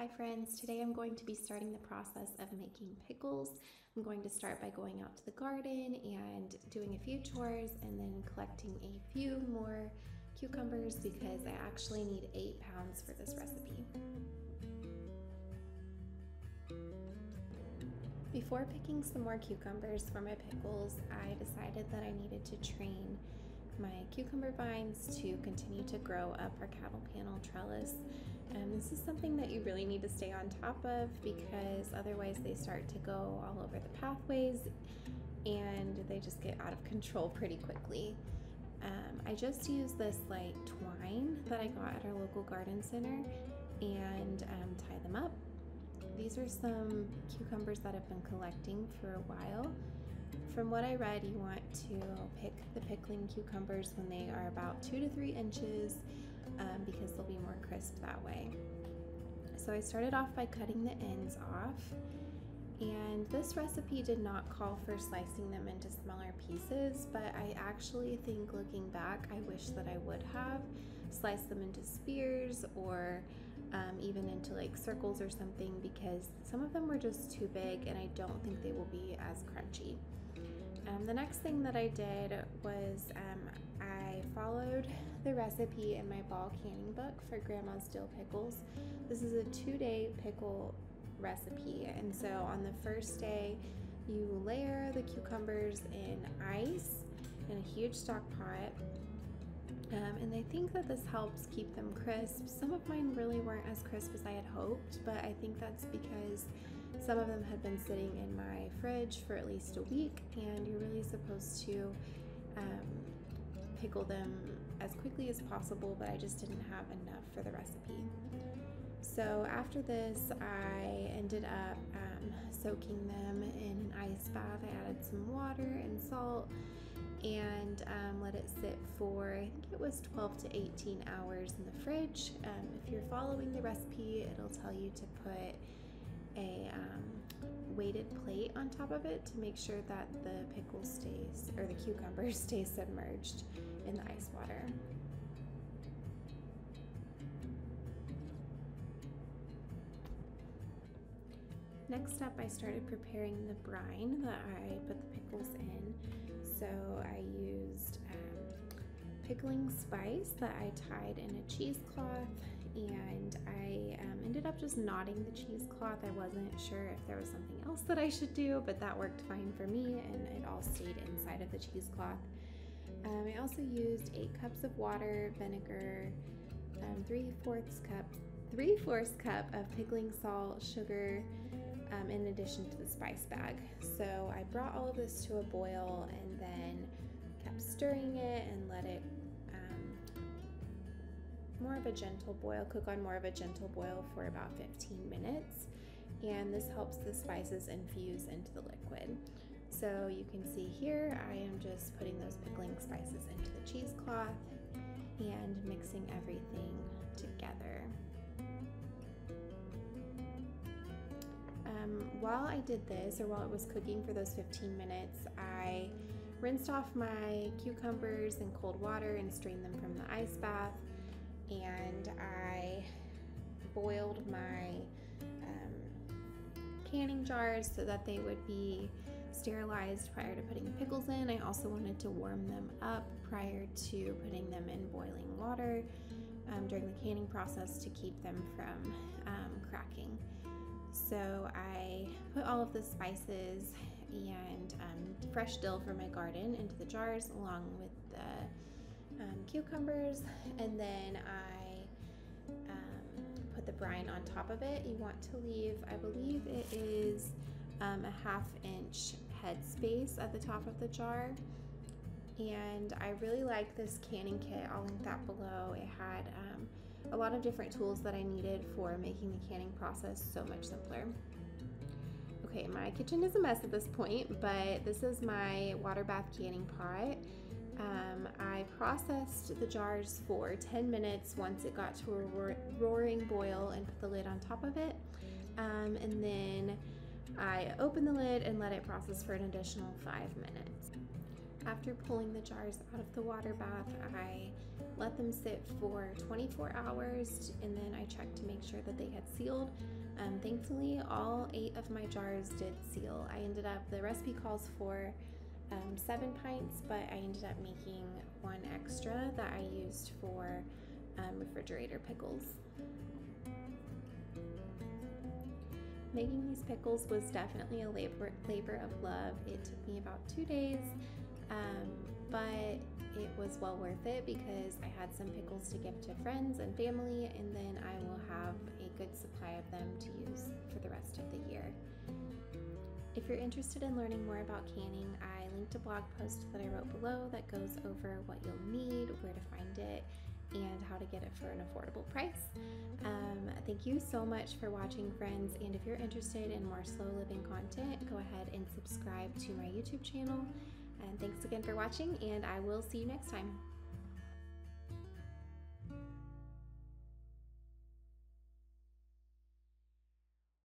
Hi friends, today I'm going to be starting the process of making pickles. I'm going to start by going out to the garden and doing a few chores and then collecting a few more cucumbers because I actually need 8 pounds for this recipe. Before picking some more cucumbers for my pickles, I decided that I needed to train my cucumber vines to continue to grow up our cattle panel trellis. This is something that you really need to stay on top of because otherwise they start to go all over the pathways and they just get out of control pretty quickly. I just used this like twine that I got at our local garden center and tie them up. These are some cucumbers that I've been collecting for a while. From what I read, you want to pick the pickling cucumbers when they are about 2 to 3 inches because they'll be more crisp that way. So I started off by cutting the ends off, and this recipe did not call for slicing them into smaller pieces, but I actually think looking back, I wish that I would have sliced them into spears or even into like circles or something because some of them were just too big and I don't think they will be as crunchy. The next thing that I did was I followed the recipe in my ball canning book for Grandma's Dill Pickles. This is a 2-day pickle recipe, and so on the first day you layer the cucumbers in ice in a huge stock pot. And I think that this helps keep them crisp. Some of mine really weren't as crisp as I had hoped, but I think that's because some of them had been sitting in my fridge for at least a week, and you're really supposed to pickle them as quickly as possible, but I just didn't have enough for the recipe. So after this, I ended up soaking them in an ice bath. I added some water and salt and let it sit for, I think it was 12 to 18 hours in the fridge. If you're following the recipe, it'll tell you to put a weighted plate on top of it to make sure that the pickle stays, or the cucumbers stay submerged in the ice water. Next up, I started preparing the brine that I put the pickles in. So I used pickling spice that I tied in a cheesecloth, and I ended up just knotting the cheesecloth. I wasn't sure if there was something else that I should do, but that worked fine for me, and it all stayed inside of the cheesecloth. I also used 8 cups of water, vinegar, 3/4 cup of pickling salt, sugar, in addition to the spice bag. So I brought all of this to a boil and then kept stirring it and let it more of a gentle boil, cook on more of a gentle boil for about 15 minutes. And this helps the spices infuse into the liquid. So you can see here, I am just putting those pickling spices into the cheesecloth and mixing everything together. While I did this, or while it was cooking for those 15 minutes, I rinsed off my cucumbers in cold water and strained them from the ice bath, and I boiled my canning jars so that they would be sterilized prior to putting the pickles in. I also wanted to warm them up prior to putting them in boiling water during the canning process to keep them from cracking. So I put all of the spices and fresh dill from my garden into the jars along with the cucumbers, and then I put the brine on top of it. You want to leave, I believe it is a 1/2 inch head space at the top of the jar. And I really like this canning kit. I'll link that below. It had a lot of different tools that I needed for making the canning process so much simpler. Okay, my kitchen is a mess at this point, but this is my water bath canning pot. I processed the jars for 10 minutes once it got to a roaring boil and put the lid on top of it. And then I opened the lid and let it process for an additional 5 minutes. After pulling the jars out of the water bath, I let them sit for 24 hours, and then I checked to make sure that they had sealed. Thankfully, all 8 of my jars did seal. The recipe calls for 7 pints, but I ended up making 1 extra that I used for refrigerator pickles. Making these pickles was definitely a labor of love. It took me about 2 days, but it was well worth it because I had some pickles to give to friends and family, and then I will have a good supply of them to use for the rest of the year. If you're interested in learning more about canning, I linked a blog post that I wrote below that goes over what you'll need, where to find it, and how to get it for an affordable price. Thank you so much for watching, friends, and if you're interested in more slow living content, go ahead and subscribe to my YouTube channel. And thanks again for watching, and I will see you next time.